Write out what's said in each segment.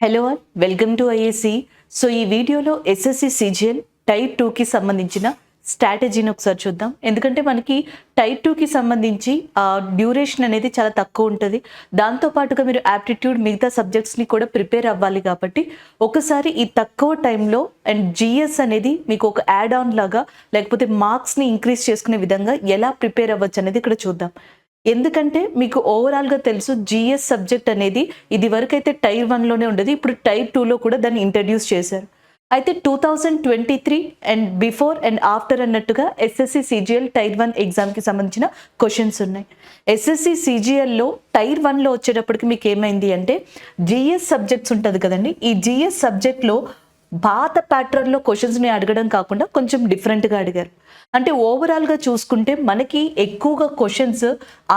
Hello all welcome to IAC. So ఈ వీడియోలో SSC CGL type 2కి సంబంధించిన స్ట్రాటజీని ఒకసారి చూద్దాం. ఎందుకంటే మనకి టైప్ 2కి సంబంధించి డ్యూరేషన్ అనేది చాలా తక్కువ ఉంటుంది. దాంతోపాటుగా మీరు యాప్టిట్యూడ్ మిగతా సబ్జెక్ట్స్ని కూడా ప్రిపేర్ అవ్వాలి కాబట్టి ఒకసారి ఈ తక్కువ టైంలో అండ్ జిఎస్ అనేది మీకు ఒక యాడ్ ఆన్ లాగా లేకపోతే మార్క్స్ని ఇంక్రీజ్ చేసుకునే విధంగా ఎలా ప్రిపేర్ అవ్వచ్చు అనేది ఇక్కడ చూద్దాం. ఎందుకంటే మీకు ఓవరాల్గా తెలుసు జిఎస్ సబ్జెక్ట్ అనేది ఇది వరకైతే టైర్ 1లోనే ఉండేది, ఇప్పుడు టైర్ 2లో కూడా దాన్ని ఇంట్రడ్యూస్ చేశారు. అయితే 2023 అండ్ బిఫోర్ అండ్ ఆఫ్టర్ అన్నట్టుగా ఎస్ఎస్సి సిజిఎల్ టైర్ 1 ఎగ్జామ్కి సంబంధించిన క్వశ్చన్స్ ఉన్నాయి. ఎస్ఎస్సి సిజిఎల్లో టైర్ 1లో వచ్చేటప్పటికి మీకు ఏమైంది అంటే జిఎస్ సబ్జెక్ట్స్ ఉంటుంది కదండి. ఈ జిఎస్ సబ్జెక్ట్లో పాత ప్యాటర్న్లో క్వశ్చన్స్ని అడగడం కాకుండా కొంచెం డిఫరెంట్గా అడిగారు. అంటే ఓవరాల్గా చూసుకుంటే మనకి ఎక్కువగా క్వశ్చన్స్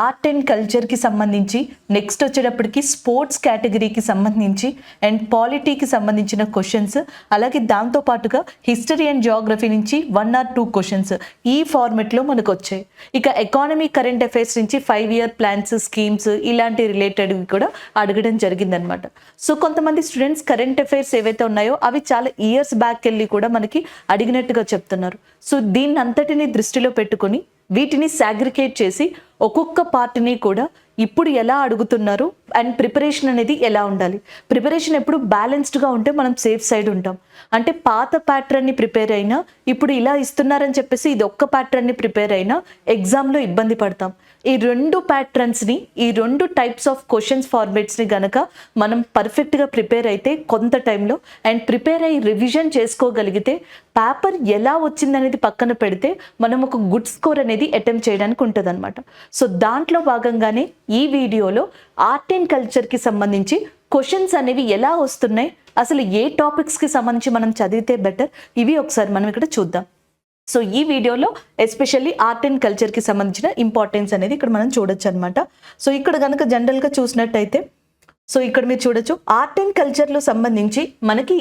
ఆర్ట్ అండ్ కల్చర్కి సంబంధించి, నెక్స్ట్ వచ్చేటప్పటికి స్పోర్ట్స్ కేటగిరీకి సంబంధించి అండ్ పాలిటీకి సంబంధించిన క్వశ్చన్స్, అలాగే దాంతోపాటుగా హిస్టరీ అండ్ జియోగ్రఫీ నుంచి 1 or 2 క్వశ్చన్స్ ఈ ఫార్మెట్లో మనకు వచ్చాయి. ఇక ఎకానమీ కరెంట్ అఫైర్స్ నుంచి 5-year ప్లాన్స్, స్కీమ్స్ ఇలాంటి రిలేటెడ్వి కూడా అడగడం జరిగిందనమాట. సో కొంతమంది స్టూడెంట్స్ కరెంట్ అఫైర్స్ ఏవైతే ఉన్నాయో అవి చాలా ఇయర్స్ బ్యాక్ వెళ్ళి కూడా మనకి అడిగినట్టుగా చెప్తున్నారు. సో దీన్ని అంతటిని దృష్టిలో పెట్టుకొని వీటిని సాగ్రికేట్ చేసి ఒక్కొక్క పార్ట్ని కూడా ఇప్పుడు ఎలా అడుగుతున్నారు అండ్ ప్రిపరేషన్ అనేది ఎలా ఉండాలి. ప్రిపరేషన్ ఎప్పుడు బ్యాలెన్స్డ్గా ఉంటే మనం సేఫ్ సైడ్ ఉంటాం. అంటే పాత ప్యాటర్న్ని ప్రిపేర్ అయినా ఇప్పుడు ఇలా ఇస్తున్నారని చెప్పేసి ఇది ఒక్క ప్యాటర్న్ని ప్రిపేర్ అయినా ఎగ్జామ్లో ఇబ్బంది పడతాం. ఈ రెండు ప్యాటర్న్స్ని, ఈ రెండు టైప్స్ ఆఫ్ క్వశ్చన్స్ ఫార్మేట్స్ని గనక మనం పర్ఫెక్ట్గా ప్రిపేర్ అయితే కొంత టైంలో అండ్ ప్రిపేర్ అయ్యి రివిజన్ చేసుకోగలిగితే పేపర్ ఎలా వచ్చిందనేది పక్కన పెడితే మనం ఒక గుడ్ స్కోర్ అనేది అటెంప్ట్ చేయడానికి ఉంటుంది అనమాట. సో దాంట్లో భాగంగానే ఈ వీడియోలో ఆర్ట్ అండ్ కల్చర్కి సంబంధించి క్వశ్చన్స్ అనేవి ఎలా వస్తున్నాయి, అసలు ఏ టాపిక్స్కి సంబంధించి మనం చదివితే బెటర్, ఇవి ఒకసారి మనం ఇక్కడ చూద్దాం. సో ఈ వీడియోలో ఎస్పెషల్లీ ఆర్ట్ అండ్ కల్చర్కి సంబంధించిన ఇంపార్టెన్స్ అనేది ఇక్కడ మనం చూడొచ్చు అనమాట. సో ఇక్కడ కనుక జనరల్గా చూసినట్టయితే సో ఇక్కడ మీరు చూడొచ్చు ఆర్ట్ అండ్ కల్చర్లో సంబంధించి మనకి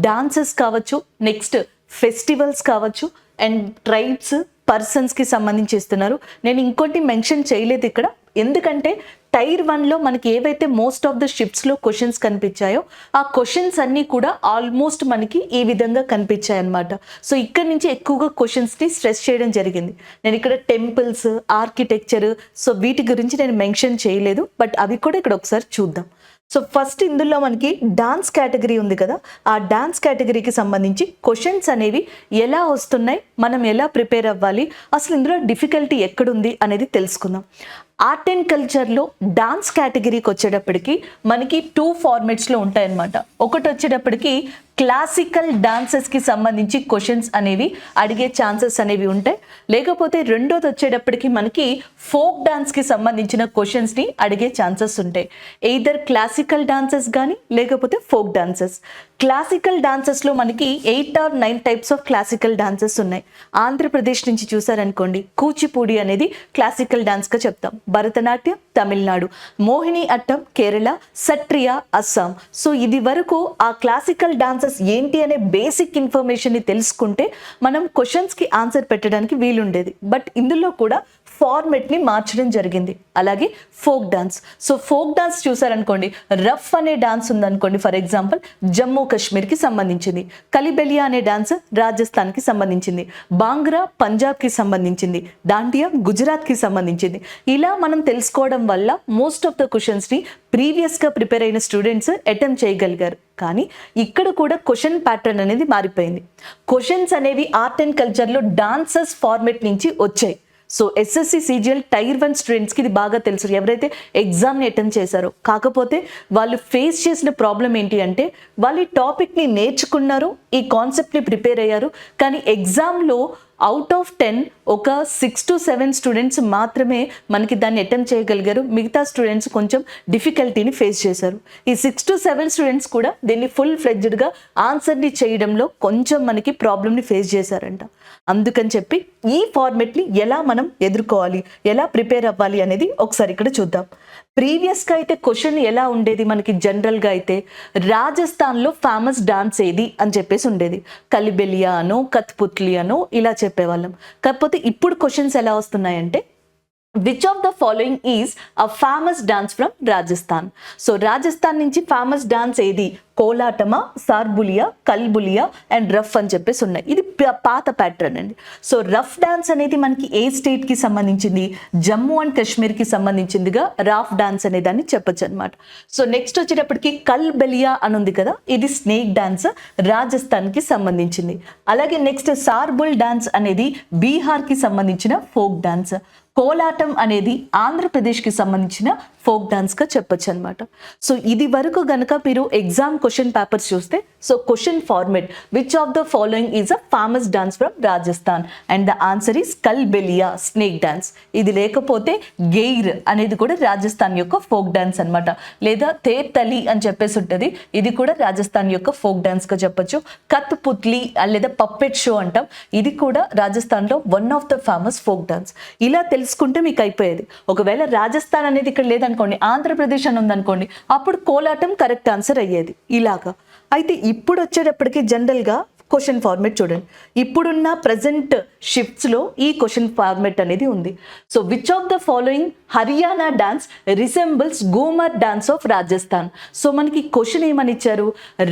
డాన్సెస్ కావచ్చు, నెక్స్ట్ ఫెస్టివల్స్ కావచ్చు అండ్ ట్రైబ్స్, పర్సన్స్కి సంబంధించి ఇస్తున్నారు. నేను ఇంకోటి మెన్షన్ చేయలేదు ఇక్కడ, ఎందుకంటే టైర్ 1లో మనకి ఏవైతే మోస్ట్ ఆఫ్ ద షిఫ్ట్స్లో క్వశ్చన్స్ కనిపించాయో ఆ క్వశ్చన్స్ అన్నీ కూడా ఆల్మోస్ట్ మనకి ఈ విధంగా కనిపించాయి అనమాట. సో ఇక్కడ నుంచి ఎక్కువగా క్వశ్చన్స్ని స్ట్రెస్ చేయడం జరిగింది. నేను ఇక్కడ టెంపుల్స్, ఆర్కిటెక్చర్, సో వీటి గురించి నేను మెన్షన్ చేయలేదు, బట్ అవి కూడా ఇక్కడ ఒకసారి చూద్దాం. సో ఫస్ట్ ఇందులో మనకి డాన్స్ కేటగిరీ ఉంది కదా, ఆ డాన్స్ కేటగిరీకి సంబంధించి క్వశ్చన్స్ అనేవి ఎలా వస్తున్నాయి, మనం ఎలా ప్రిపేర్ అవ్వాలి, అసలు ఇందులో డిఫికల్టీ ఎక్కడుంది అనేది తెలుసుకుందాం. ఆర్ట్ అండ్ కల్చర్లో డాన్స్ కేటగిరీకి వచ్చేటప్పటికి మనకి 2 ఫార్మేట్స్లో ఉంటాయన్నమాట. ఒకటి వచ్చేటప్పటికి క్లాసికల్ డాన్సెస్కి సంబంధించి క్వశ్చన్స్ అనేవి అడిగే ఛాన్సెస్ అనేవి ఉంటాయి. లేకపోతే రెండోది వచ్చేటప్పటికి మనకి ఫోక్ డాన్స్కి సంబంధించిన క్వశ్చన్స్ని అడిగే ఛాన్సెస్ ఉంటాయి. ఎయిదర్ క్లాసికల్ డాన్సెస్ కానీ లేకపోతే ఫోక్ డాన్సెస్. క్లాసికల్ డాన్సెస్లో మనకి 8 or 9 types of classical dances ఉన్నాయి. ఆంధ్రప్రదేశ్ నుంచి చూసారనుకోండి కూచిపూడి అనేది క్లాసికల్ డాన్స్గా చెప్తాం, భరతనాట్యం తమిళనాడు, మోహిని అట్టం కేరళ, సట్రియా అస్సాం. సో ఇది వరకు ఆ క్లాసికల్ డాన్సెస్ ఏంటి అనే బేసిక్ ఇన్ఫర్మేషన్ని తెలుసుకుంటే మనం క్వశ్చన్స్కి ఆన్సర్ పెట్టడానికి వీలుండేది. బట్ ఇందులో కూడా ఫార్మెట్ని మార్చడం జరిగింది. అలాగే folk dance. So folk dance చూసారనుకోండి, రఫ్ అనే డాన్స్ ఉందనుకోండి, ఫర్ ఎగ్జాంపుల్ జమ్మూ కాశ్మీర్కి సంబంధించింది, కలిబెలియా అనే డాన్స్ రాజస్థాన్కి సంబంధించింది, బాంగ్రా పంజాబ్కి సంబంధించింది, దాండియా గుజరాత్కి సంబంధించింది. ఇలా మనం తెలుసుకోవడం వల్ల మోస్ట్ ఆఫ్ ద క్వశ్చన్స్ని ప్రీవియస్గా ప్రిపేర్ అయిన స్టూడెంట్స్ అటెంప్ట్ చేయగలిగారు. కానీ ఇక్కడ కూడా క్వశ్చన్ ప్యాటర్న్ అనేది మారిపోయింది. క్వశ్చన్స్ అనేవి ఆర్ట్ అండ్ కల్చర్లో డాన్సెస్ ఫార్మెట్ నుంచి వచ్చాయి. సో ఎస్ఎస్సి సిజిఎల్ టైర్ 1 స్టూడెంట్స్కి ఇది బాగా తెలుసు, ఎవరైతే ఎగ్జామ్ని అటెంప్ట్ చేశారో. కాకపోతే వాళ్ళు ఫేస్ చేసిన ప్రాబ్లం ఏంటి అంటే వాళ్ళు ఈ టాపిక్ని నేర్చుకున్నారు, ఈ కాన్సెప్ట్ని ప్రిపేర్ అయ్యారు, కానీ ఎగ్జామ్లో అవుట్ ఆఫ్ 10 ఒక 6 to 7 స్టూడెంట్స్ మాత్రమే మనకి దాన్ని అటెంప్ట్ చేయగలిగారు. మిగతా స్టూడెంట్స్ కొంచెం డిఫికల్టీని ఫేస్ చేశారు. ఈ 6 to 7 స్టూడెంట్స్ కూడా దీన్ని ఫుల్ ఫ్లెడ్జ్డ్గా ఆన్సర్ని చేయడంలో కొంచెం మనకి ప్రాబ్లమ్ని ఫేస్ చేశారంట. అందుకని చెప్పి ఈ ఫార్మెట్ని ఎలా మనం ఎదుర్కోవాలి, ఎలా ప్రిపేర్ అవ్వాలి అనేది ఒకసారి ఇక్కడ చూద్దాం. ప్రీవియస్గా అయితే క్వశ్చన్ ఎలా ఉండేది మనకి జనరల్గా అయితే రాజస్థాన్లో ఫేమస్ డాన్స్ ఏది అని చెప్పేసి ఉండేది. కలిబెలియా అనో కత్పుత్లి అనో ఇలా చెప్పేవాళ్ళం. కాకపోతే ఇప్పుడు క్వశ్చన్స్ ఎలా వస్తున్నాయంటే which of the following is a famous dance from Rajasthan. So Rajasthan నుంచి ఫేమస్ డాన్స్ ఏది? కోలాటమా, సార్బులియా, కల్బులియా అండ్ రఫ్ అని చెప్పేసి ఉన్నాయి. ఇది పాత ప్యాటర్న్ అండి. సో రఫ్ డాన్స్ అనేది మనకి ఏ స్టేట్ కి సంబంధించింది? జమ్మూ అండ్ కాశ్మీర్ కి సంబంధించిందిగా రాఫ్ డాన్స్ అనే దాన్ని చెప్పొచ్చు అనమాట. సో నెక్స్ట్ వచ్చేటప్పటికి కల్బలియా అని ఉంది కదా, ఇది స్నేక్ డాన్స్, రాజస్థాన్ కి సంబంధించింది. అలాగే నెక్స్ట్ సార్బుల్ డాన్స్ అనేది బీహార్ కి సంబంధించిన ఫోక్ డాన్స్. కోలాటం అనేది ఆంధ్రప్రదేశ్కి సంబంధించిన ఫోక్ డాన్స్గా చెప్పొచ్చు అనమాట. సో ఇది వరకు గనక మీరు ఎగ్జామ్ క్వశ్చన్ పేపర్స్ చూస్తే, so question format which of the following is a famous dance from Rajasthan and the answer is Kalbelia snake dance. ఇది లేకపోతే గెయిర్ అనేది కూడా రాజస్థాన్ యొక్క ఫోక్ డాన్స్ అనమాట, లేదా తేతలి అని చెప్పేసి ఉంటుంది, ఇది కూడా రాజస్థాన్ యొక్క ఫోక్ డాన్స్గా చెప్పొచ్చు. కత్ పుత్లీ లేదా పప్పెట్ షో అంటాం, ఇది కూడా రాజస్థాన్లో one of the famous folk dance. ఇలా తెలుసుకుంటే మీకు అయిపోయేది. ఒకవేళ రాజస్థాన్ అనేది ఇక్కడ లేదనుకోండి, ఆంధ్రప్రదేశ్ అని ఉందనుకోండి, అప్పుడు కోలాటం కరెక్ట్ ఆన్సర్ అయ్యేది ఇలాగా. అయితే ఇప్పుడు వచ్చేటప్పటికి జనరల్గా క్వశ్చన్ ఫార్మేట్ చూడండి, ఇప్పుడున్న ప్రజెంట్ షిఫ్ట్స్లో ఈ క్వశ్చన్ ఫార్మేట్ అనేది ఉంది. So which of the following Haryana dance resembles Ghoomar dance of Rajasthan. So మనకి క్వశ్చన్ ఏమని ఇచ్చారు?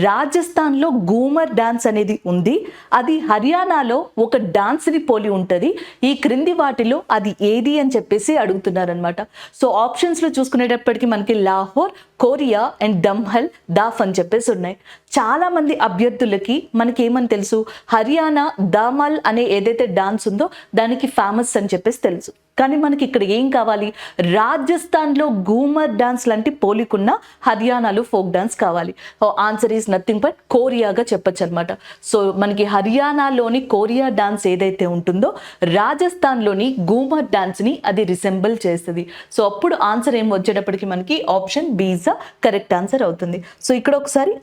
రాజస్థాన్లో గూమర్ డాన్స్ అనేది ఉంది, అది హర్యానాలో ఒక డాన్స్ని పోలి ఉంటుంది, ఈ క్రింది వాటిలో అది ఏది అని చెప్పేసి అడుగుతున్నారనమాట. సో ఆప్షన్స్లో చూసుకునేటప్పటికి మనకి లాహోర్, కోరియా అండ్ దమ్హల్, దాఫ్ అని చెప్పేసి ఉన్నాయి. చాలా మంది అభ్యర్థులకి మనకి ఏమని తెలుసు? హర్యానా దామల్ అనే ఏదైతే డాన్స్ ఉందో దానికి ఫేమస్ అని చెప్పేసి తెలుసు. కానీ మనకి ఇక్కడ ఏం కావాలి? రాజస్థాన్లో గూమర్ డాన్స్ లాంటి పోలికున్న హర్యానాలో ఫోక్ డాన్స్ కావాలి. ఆన్సర్ ఈజ్ నథింగ్ బట్ కోరియాగా చెప్పొచ్చు అనమాట. సో మనకి హర్యానాలోని కోరియా డాన్స్ ఏదైతే ఉంటుందో రాజస్థాన్లోని గూమర్ డాన్స్ని అది రిసెంబుల్ చేస్తుంది. సో అప్పుడు ఆన్సర్ ఏం వచ్చేటప్పటికి మనకి option B is the correct answer అవుతుంది. సో ఇక్కడ ఒకసారి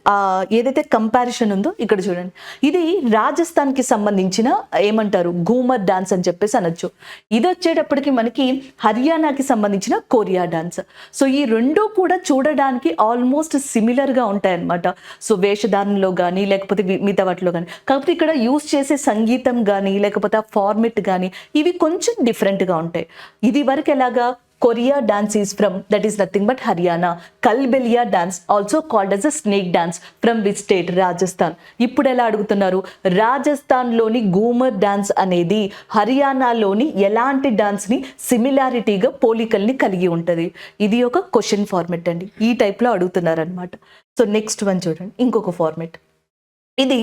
ఏదైతే కంపారిజన్ ఉందో ఇక్కడ చూడండి, ఇది రాజస్థాన్కి సంబంధించిన ఏమంటారు గూమర్ డాన్స్ అని చెప్పేసి అనొచ్చు. ఇది వచ్చేటప్పటికి మనకి హర్యానాకి సంబంధించిన కోరియా డాన్స్. సో ఈ రెండు కూడా చూడడానికి ఆల్మోస్ట్ సిమిలర్గా ఉంటాయన్నమాట. సో వేషధారణలో కానీ లేకపోతే మిగతా వాటిలో కానీ, కాకపోతే ఇక్కడ యూస్ చేసే సంగీతం కానీ లేకపోతే ఆ ఫార్మెట్ కానీ ఇవి కొంచెం డిఫరెంట్గా ఉంటాయి. ఇది వరకు ఎలాగా? Korea dance is from, that is nothing but Haryana. Kalbelia dance also called as a snake dance from which state? Rajasthan. ఇప్పుడు ఎలా అడుగుతున్నారు? రాజస్థాన్లోని గూమర్ డాన్స్ అనేది హర్యానాలోని ఎలాంటి డాన్స్ని సిమిలారిటీగా పోలికల్ని కలిగి ఉంటుంది? ఇది ఒక క్వశ్చన్ ఫార్మెట్ అండి, ఈ టైప్లో అడుగుతున్నారు అనమాట. సో నెక్స్ట్ వన్ చూడండి, ఇంకొక ఫార్మెట్. ఇది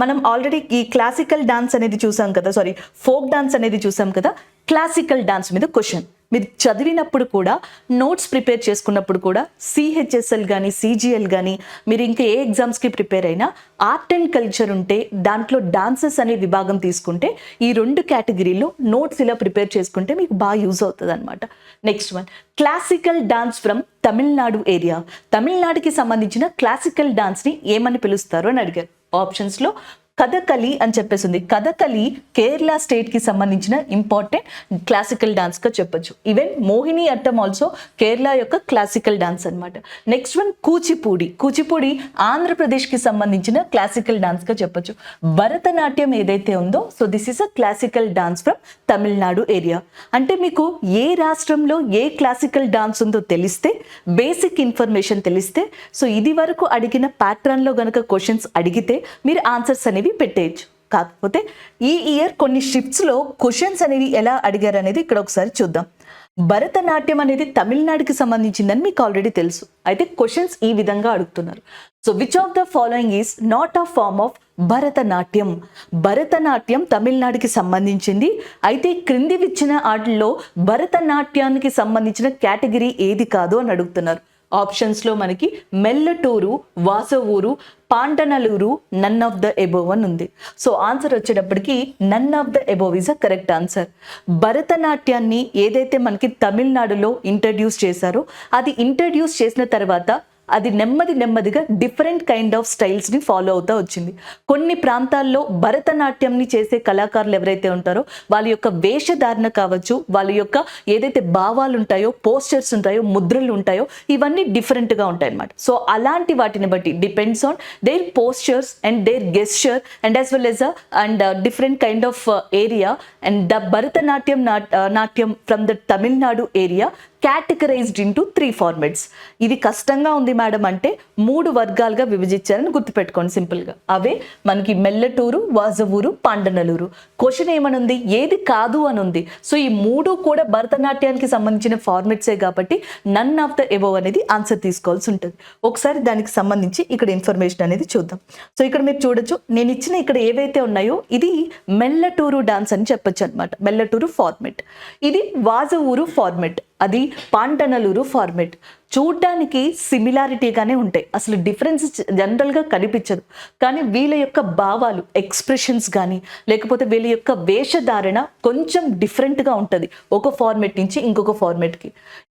మనం ఆల్రెడీ ఈ క్లాసికల్ డాన్స్ అనేది చూసాం కదా, సారీ ఫోక్ డాన్స్ అనేది చూసాం కదా. క్లాసికల్ డాన్స్ మీద క్వశ్చన్ మీరు చదివినప్పుడు కూడా, నోట్స్ ప్రిపేర్ చేసుకున్నప్పుడు కూడా, సిహెచ్ఎస్ఎల్ కానీ సిజిఎల్ కానీ మీరు ఇంకా ఏ ఎగ్జామ్స్కి ప్రిపేర్ అయినా ఆర్ట్ అండ్ కల్చర్ ఉంటే దాంట్లో డాన్సెస్ అనే విభాగం తీసుకుంటే ఈ రెండు కేటగిరీలో నోట్స్ ఇలా ప్రిపేర్ చేసుకుంటే మీకు బాగా యూజ్ అవుతుంది అనమాట. Next one, classical dance from Tamil Nadu area. తమిళనాడుకి సంబంధించిన క్లాసికల్ డాన్స్ని ఏమని పిలుస్తారు అని అడిగారు. ఆప్షన్స్లో కథకళి అని చెప్పేసి ఉంది. కథకళి కేరళ స్టేట్కి సంబంధించిన ఇంపార్టెంట్ క్లాసికల్ డాన్స్గా చెప్పొచ్చు. ఈవెన్ మోహిని అట్టం ఆల్సో కేరళ యొక్క క్లాసికల్ డాన్స్ అనమాట. Next one Kuchipudi. కూచిపూడి ఆంధ్రప్రదేశ్కి సంబంధించిన క్లాసికల్ డాన్స్గా చెప్పొచ్చు. భరతనాట్యం ఏదైతే ఉందో, so this is a classical dance from Tamil Nadu area. అంటే మీకు ఏ రాష్ట్రంలో ఏ క్లాసికల్ డాన్స్ ఉందో తెలిస్తే, బేసిక్ ఇన్ఫర్మేషన్ తెలిస్తే, సో ఇది వరకు అడిగిన ప్యాటర్న్లో గనక క్వశ్చన్స్ అడిగితే మీరు ఆన్సర్స్ అనేవి పెట్టేయచ్చు. కాకపోతే ఈ ఇయర్ కొన్ని షిఫ్ట్స్లో క్వశ్చన్స్ అనేవి ఎలా అడిగారు అనేది ఇక్కడ ఒకసారి చూద్దాం. భరతనాట్యం అనేది తమిళనాడుకి సంబంధించిందని మీకు ఆల్రెడీ తెలుసు. అయితే క్వశ్చన్స్ ఈ విధంగా అడుగుతున్నారు. So which of the following is not a form of Bharatanatyam. Bharatanatyam తమిళనాడుకి సంబంధించింది. అయితే క్రింది ఇచ్చిన వాటిల్లో భరతనాట్యానికి సంబంధించిన కేటగిరీ ఏది కాదు అని అడుగుతున్నారు. ఆప్షన్స్లో మనకి Melattur, Vazhuvoor, Pandanallur, none of the above అని ఉంది. సో ఆన్సర్ వచ్చేటప్పటికి none of the above is a correct answer. భరతనాట్యాన్ని ఏదైతే మనకి తమిళనాడులో ఇంట్రడ్యూస్ చేశారో, అది ఇంట్రడ్యూస్ చేసిన తర్వాత అది నెమ్మదిగా డిఫరెంట్ కైండ్ ఆఫ్ స్టైల్స్ని ఫాలో అవుతూ వచ్చింది. కొన్ని ప్రాంతాల్లో భరతనాట్యంని చేసే కళాకారులు ఎవరైతే ఉంటారో వాళ్ళ యొక్క వేషధారణ కావచ్చు, వాళ్ళ యొక్క ఏదైతే భావాలు ఉంటాయో, పోస్చర్స్ ఉంటాయో, ముద్రలు ఉంటాయో, ఇవన్నీ డిఫరెంట్గా ఉంటాయి అన్నమాట. సో అలాంటి వాటిని బట్టి depends on their postures and their gesture and as well as different kind of area, and the Bharatanatyam natyam from the Tamil Nadu area categorized into 3 formats. ఇది కష్టంగా ఉంది మేడం అంటే 3 వర్గాలుగా విభజించారని గుర్తుపెట్టుకోండి సింపుల్గా. అవే మనకి మెల్లటూరు, వాజవూరు, పాండనలూరు. క్వశ్చన్ ఏమనుంది, ఏది కాదు అని ఉంది. సో ఈ 3 కూడా భరతనాట్యానికి సంబంధించిన ఫార్మెట్సే కాబట్టి నన్ ఆఫ్ ద ఎబోవ్ అనేది ఆన్సర్ తీసుకోవాల్సి ఉంటుంది. ఒకసారి దానికి సంబంధించి ఇక్కడ ఇన్ఫర్మేషన్ అనేది చూద్దాం. సో ఇక్కడ మీరు చూడొచ్చు, నేను ఇచ్చిన ఇక్కడ ఏవైతే ఉన్నాయో ఇది మెల్లటూరు డాన్స్ అని చెప్పొచ్చు అనమాట. మెల్లటూరు ఫార్మెట్. ఇది వాజవూరు ఫార్మెట్, అది పాండనలూరు ఫార్మెట్. చూడ్డానికి సిమిలారిటీగానే ఉంటాయి, అసలు డిఫరెన్స్ జనరల్గా కనిపించదు. కానీ వీళ్ళ యొక్క భావాలు, ఎక్స్ప్రెషన్స్ కానీ లేకపోతే వీళ్ళ యొక్క వేషధారణ కొంచెం డిఫరెంట్గా ఉంటుంది ఒక ఫార్మెట్ నుంచి ఇంకొక ఫార్మెట్కి.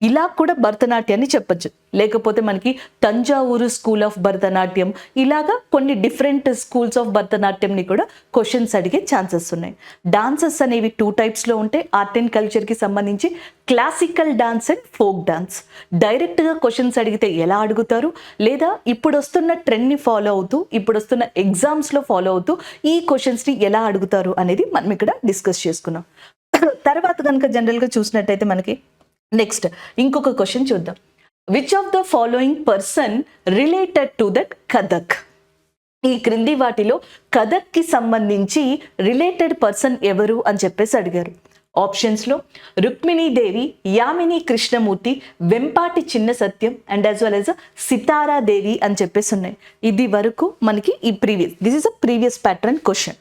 ఇలా కూడా భరతనాట్యాన్ని చెప్పచ్చు. లేకపోతే మనకి తంజావూరు స్కూల్ ఆఫ్ భరతనాట్యం, ఇలాగా కొన్ని డిఫరెంట్ స్కూల్స్ ఆఫ్ భరతనాట్యంని కూడా క్వశ్చన్స్ అడిగే ఛాన్సెస్ ఉన్నాయి. డాన్సెస్ అనేవి 2 టైప్స్లో ఉంటాయి. ఆర్ట్ అండ్ కల్చర్కి సంబంధించి classical dance and folk dance. డైరెక్ట్గా క్వశ్చన్స్ అడిగితే ఎలా అడుగుతారు, లేదా ఇప్పుడు వస్తున్న ట్రెండ్ని ఫాలో అవుతూ, ఇప్పుడు వస్తున్న ఎగ్జామ్స్లో ఫాలో అవుతూ ఈ క్వశ్చన్స్ని ఎలా అడుగుతారు అనేది మనం ఇక్కడ డిస్కస్ చేసుకున్నాం. తర్వాత కనుక జనరల్గా చూసినట్టయితే మనకి నెక్స్ట్ ఇంకొక క్వశ్చన్ చూద్దాం. Which of the following person related to that Kathak? ఈ క్రింది వాటిలో కథక్కి సంబంధించి రిలేటెడ్ పర్సన్ ఎవరు అని చెప్పేసి అడిగారు. ఆప్షన్స్లో రుక్మిణీదేవి, యామిని కృష్ణమూర్తి, వెంపాటి చిన్న సత్యం అండ్ యాజ్ వెల్ యాజ్ సితారాదేవి అని చెప్పేసి ఉన్నాయి. ఇది వరకు మనకి ఈ this is a previous pattern question.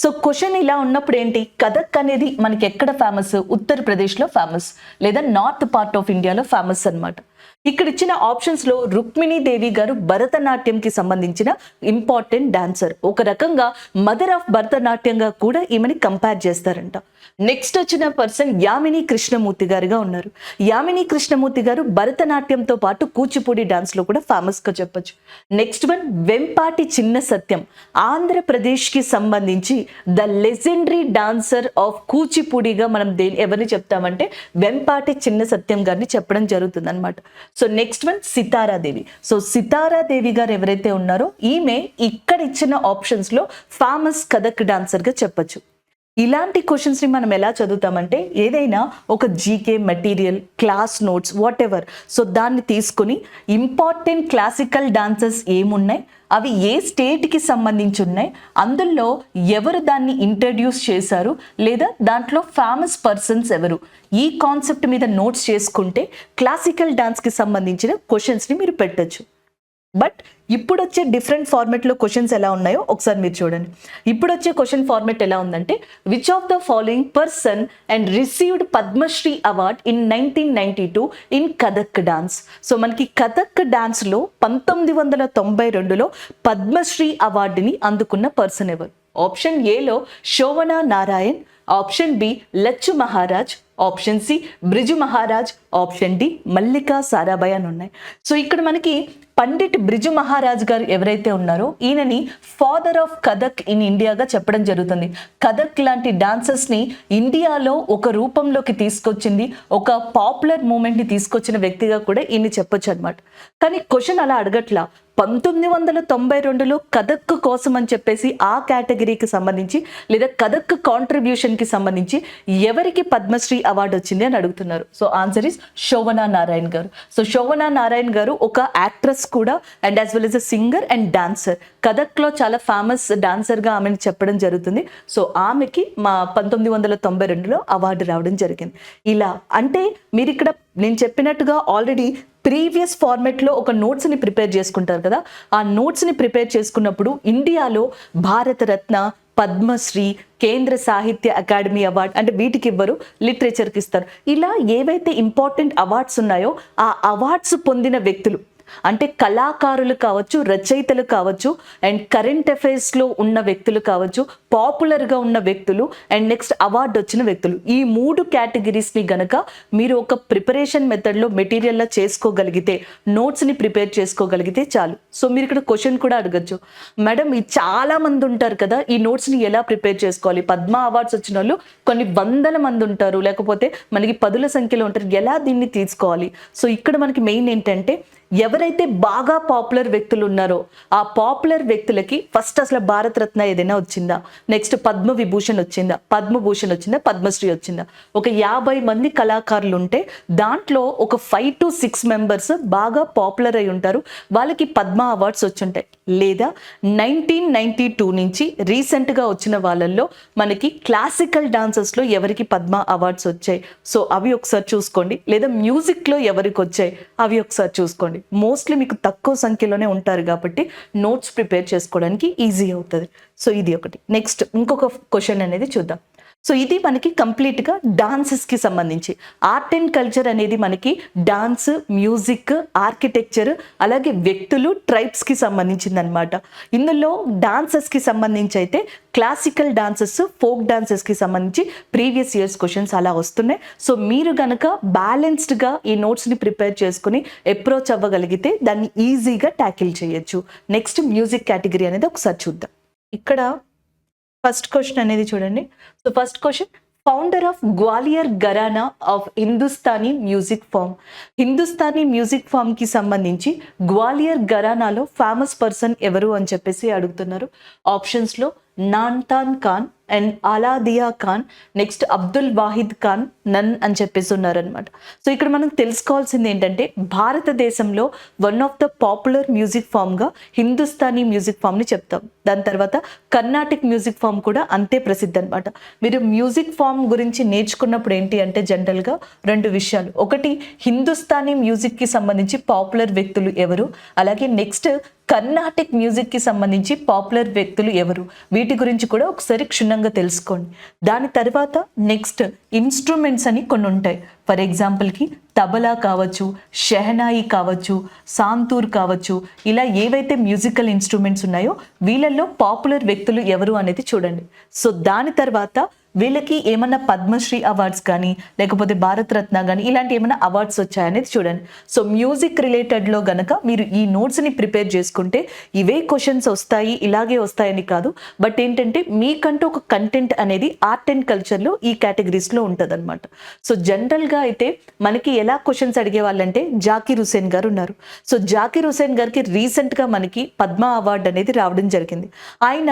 So question ఇలా ఉన్నప్పుడు ఏంటి, కథక్ అనేది మనకి ఎక్కడ ఫేమస్, ఉత్తరప్రదేశ్లో ఫేమస్, లేదా నార్త్ పార్ట్ ఆఫ్ ఇండియాలో ఫేమస్ అనమాట. ఇక్కడ ఇచ్చిన ఆప్షన్స్లో రుక్మిణీదేవి గారు భరతనాట్యంకి సంబంధించిన ఇంపార్టెంట్ డాన్సర్. ఒక రకంగా మదర్ ఆఫ్ భరతనాట్యంగా కూడా ఈమెని కంపేర్ చేస్తారంట. నెక్స్ట్ వచ్చిన పర్సన్ యామిని కృష్ణమూర్తి గారుగా ఉన్నారు. యామిని కృష్ణమూర్తి గారు భరతనాట్యంతో పాటు కూచిపూడి డాన్స్లో కూడా ఫేమస్గా చెప్పొచ్చు. నెక్స్ట్ వన్ వెంపాటి చిన్న సత్యం, ఆంధ్రప్రదేశ్కి సంబంధించి ద లెజెండరీ డాన్సర్ ఆఫ్ కూచిపూడిగా మనం ఎవరిని చెప్తామంటే వెంపాటి చిన్న సత్యం గారిని చెప్పడం జరుగుతుంది అనమాట. So next one Sitara Devi. So Sitara Devi గారు ఎవరైతే ఉన్నారో ఈమె ఇక్కడ ఇచ్చిన ఆప్షన్స్లో ఫేమస్ కథక్ డాన్సర్గా చెప్పొచ్చు. ఇలాంటి క్వశ్చన్స్ని మనం ఎలా చదువుతామంటే ఏదైనా ఒక GK material, class notes, what ever, so దాన్ని తీసుకుని ఇంపార్టెంట్ క్లాసికల్ డాన్సర్స్ ఏమున్నాయి, అవి ఏ స్టేట్కి సంబంధించి ఉన్నాయి, అందులో ఎవరు దాన్ని ఇంట్రడ్యూస్ చేశారు, లేదా దాంట్లో ఫేమస్ పర్సన్స్ ఎవరు, ఈ కాన్సెప్ట్ మీద నోట్స్ చేసుకుంటే క్లాసికల్ డాన్స్కి సంబంధించిన క్వశ్చన్స్ని మీరు పెట్టచ్చు. బట్ ఇప్పుడు వచ్చే డిఫరెంట్ ఫార్మెట్లో క్వశ్చన్స్ ఎలా ఉన్నాయో ఒకసారి మీరు చూడండి. ఇప్పుడు వచ్చే క్వశ్చన్ ఫార్మెట్ ఎలా ఉందంటే which of the following person and received Padma Shri award in 1992 in Kathak dance. So మనకి కథక్ డాన్స్లో 1992లో పద్మశ్రీ అవార్డుని అందుకున్న పర్సన్ ఎవరు? ఆప్షన్ ఏలో Shobhana Narayan, option B Lachhu Maharaj, option C Birju Maharaj, option D Mallika Sarabhai అని ఉన్నాయి. సో ఇక్కడ మనకి పండిట్ బ్రిజు మహారాజ్ గారు ఎవరైతే ఉన్నారో ఈయనని ఫాదర్ ఆఫ్ కథక్ ఇన్ ఇండియాగా చెప్పడం జరుగుతుంది. కథక్ లాంటి డాన్సెస్ని ఇండియాలో ఒక రూపంలోకి తీసుకొచ్చింది, ఒక పాపులర్ మూమెంట్ని తీసుకొచ్చిన వ్యక్తిగా కూడా ఈయన్ని చెప్పొచ్చు అనమాట. కానీ క్వశ్చన్ అలా అడగట్లా. 1992లో కథక్ కోసం అని చెప్పేసి ఆ కేటగిరీకి సంబంధించి లేదా కథక్ కాంట్రిబ్యూషన్కి సంబంధించి ఎవరికి పద్మశ్రీ అవార్డు వచ్చింది అని అడుగుతున్నారు. So answer is Shobhana Narayan గారు. సో శోభనా నారాయణ్ గారు ఒక యాక్ట్రెస్ కూడా and as well as a singer and dancer. కథక్లో చాలా ఫేమస్ డాన్సర్గా ఆమెను చెప్పడం జరుగుతుంది. సో ఆమెకి 1992లో అవార్డు రావడం జరిగింది. ఇలా అంటే మీరు ఇక్కడ నేను చెప్పినట్టుగా ఆల్రెడీ ప్రీవియస్ ఫార్మెట్లో ఒక నోట్స్ని ప్రిపేర్ చేసుకుంటారు కదా, ఆ నోట్స్ని ప్రిపేర్ చేసుకున్నప్పుడు ఇండియాలో భారతరత్న, పద్మశ్రీ, కేంద్ర సాహిత్య అకాడమీ అవార్డ్ అంటే వీటికి ఇవ్వరు, లిటరేచర్కి ఇస్తారు. ఇలా ఏవైతే ఇంపార్టెంట్ అవార్డ్స్ ఉన్నాయో ఆ అవార్డ్స్ పొందిన వ్యక్తులు అంటే కళాకారులు కావచ్చు, రచయితలు కావచ్చు, అండ్ కరెంట్ అఫైర్స్లో ఉన్న వ్యక్తులు కావచ్చు, పాపులర్గా ఉన్న వ్యక్తులు, అండ్ నెక్స్ట్ అవార్డు వచ్చిన వ్యక్తులు. ఈ 3 కేటగిరీస్ని గనక మీరు ఒక ప్రిపరేషన్ మెథడ్లో మెటీరియల్లా చేసుకోగలిగితే, నోట్స్ని ప్రిపేర్ చేసుకోగలిగితే చాలు. సో మీరు ఇక్కడ క్వశ్చన్ కూడా అడగచ్చు, మేడం ఈ చాలా మంది ఉంటారు కదా, ఈ నోట్స్ని ఎలా ప్రిపేర్ చేసుకోవాలి? పద్మ అవార్డ్స్ వచ్చిన వాళ్ళు కొన్ని వందల మంది ఉంటారు, లేకపోతే మనకి పదుల సంఖ్యలో ఉంటారు, ఎలా దీన్ని తీసుకోవాలి? సో ఇక్కడ మనకి మెయిన్ ఏంటంటే, ఎవరైతే బాగా పాపులర్ వ్యక్తులు ఉన్నారో ఆ పాపులర్ వ్యక్తులకి ఫస్ట్ అసలు భారతరత్న ఏదైనా వచ్చిందా, నెక్స్ట్ పద్మ విభూషణ్ వచ్చిందా, పద్మభూషణ్ వచ్చిందా, పద్మశ్రీ వచ్చిందా? ఒక 50 మంది కళాకారులు ఉంటే దాంట్లో ఒక 5 to 6 మెంబర్స్ బాగా పాపులర్ అయి ఉంటారు, వాళ్ళకి పద్మ అవార్డ్స్ వచ్చుంటాయి. లేదా 1992 నుంచి రీసెంట్గా వచ్చిన వాళ్ళల్లో మనకి క్లాసికల్ డాన్సర్స్లో ఎవరికి పద్మ అవార్డ్స్ వచ్చాయి, సో అవి ఒకసారి చూసుకోండి. లేదా మ్యూజిక్లో ఎవరికి వచ్చాయి అవి ఒకసారి చూసుకోండి. మోస్ట్లీ మీకు తక్కువ సంఖ్యలోనే ఉంటారు కాబట్టి నోట్స్ ప్రిపేర్ చేసుకోవడానికి ఈజీ అవుతుంది. సో ఇది ఒకటి. నెక్స్ట్ ఇంకొక క్వశ్చన్ అనేది చూద్దాం. సో ఇది మనకి కంప్లీట్గా డాన్సెస్కి సంబంధించి. ఆర్ట్ అండ్ కల్చర్ అనేది మనకి డాన్స్, మ్యూజిక్, ఆర్కిటెక్చర్, అలాగే వ్యక్తులు, ట్రైబ్స్కి సంబంధించింది అనమాట. ఇందులో డాన్సెస్కి సంబంధించి అయితే క్లాసికల్ డాన్సెస్, ఫోక్ డాన్సెస్కి సంబంధించి ప్రీవియస్ ఇయర్స్ క్వశ్చన్స్ అలా వస్తున్నాయి. సో మీరు కనుక బ్యాలెన్స్డ్గా ఈ నోట్స్ని ప్రిపేర్ చేసుకుని అప్రోచ్ అవ్వగలిగితే దాన్ని ఈజీగా ట్యాకిల్ చేయొచ్చు. నెక్స్ట్ మ్యూజిక్ కేటగిరీ అనేది ఒకసారి చూద్దాం. ఇక్కడ ఫస్ట్ క్వశ్చన్ అనేది చూడండి. So first question, founder of Gwalior gharana of Hindustani music form. Hindustani music ఫామ్కి సంబంధించి గ్వాలియర్ ఘరానాలో ఫేమస్ పర్సన్ ఎవరు అని చెప్పేసి అడుగుతున్నారు. ఆప్షన్స్లో Nathan Khan and Alladiya Khan, next Abdul Wahid Khan, none అని చెప్పేసి ఉన్నారనమాట. సో ఇక్కడ మనం తెలుసుకోవాల్సింది ఏంటంటే, భారతదేశంలో one of the popular music ఫామ్గా హిందుస్థానీ మ్యూజిక్ ఫామ్ని చెప్తాం. దాని తర్వాత కర్ణాటిక్ మ్యూజిక్ ఫామ్ కూడా అంతే ప్రసిద్ధి అనమాట. మీరు మ్యూజిక్ ఫామ్ గురించి నేర్చుకున్నప్పుడు ఏంటి అంటే జనరల్గా 2 విషయాలు. ఒకటి, హిందుస్థానీ మ్యూజిక్కి సంబంధించి పాపులర్ వ్యక్తులు ఎవరు, అలాగే నెక్స్ట్ కర్ణాటిక్ మ్యూజిక్కి సంబంధించి పాపులర్ వ్యక్తులు ఎవరు, వీటి గురించి కూడా ఒకసారి క్షుణ్ణంగా తెలుసుకోండి. దాని తర్వాత నెక్స్ట్ ఇన్స్ట్రుమెంట్స్ అని కొన్ని ఉంటాయి. ఫర్ ఎగ్జాంపుల్కి తబలా కావచ్చు, షెహనాయి కావచ్చు, సాంతూర్ కావచ్చు, ఇలా ఏవైతే మ్యూజికల్ ఇన్స్ట్రుమెంట్స్ ఉన్నాయో వీళ్ళల్లో పాపులర్ వ్యక్తులు ఎవరు అనేది చూడండి. సో దాని తర్వాత వీళ్ళకి ఏమన్నా పద్మశ్రీ అవార్డ్స్ కానీ లేకపోతే భారతరత్న కానీ ఇలాంటి ఏమైనా అవార్డ్స్ వచ్చాయనేది చూడండి. సో మ్యూజిక్ రిలేటెడ్లో గనక మీరు ఈ నోట్స్ని ప్రిపేర్ చేసుకుంటే ఇవే క్వశ్చన్స్ వస్తాయి, ఇలాగే వస్తాయని కాదు, బట్ ఏంటంటే మీకంటూ ఒక కంటెంట్ అనేది ఆర్ట్ అండ్ కల్చర్లో ఈ కేటగిరీస్లో ఉంటుంది అనమాట. సో జనరల్గా అయితే మనకి ఎలా క్వశ్చన్స్ అడిగే వాళ్ళంటే జాకీర్ హుసేన్ గారు ఉన్నారు. సో జాకీర్ హుసేన్ గారికి రీసెంట్గా మనకి పద్మ అవార్డు అనేది రావడం జరిగింది. ఆయన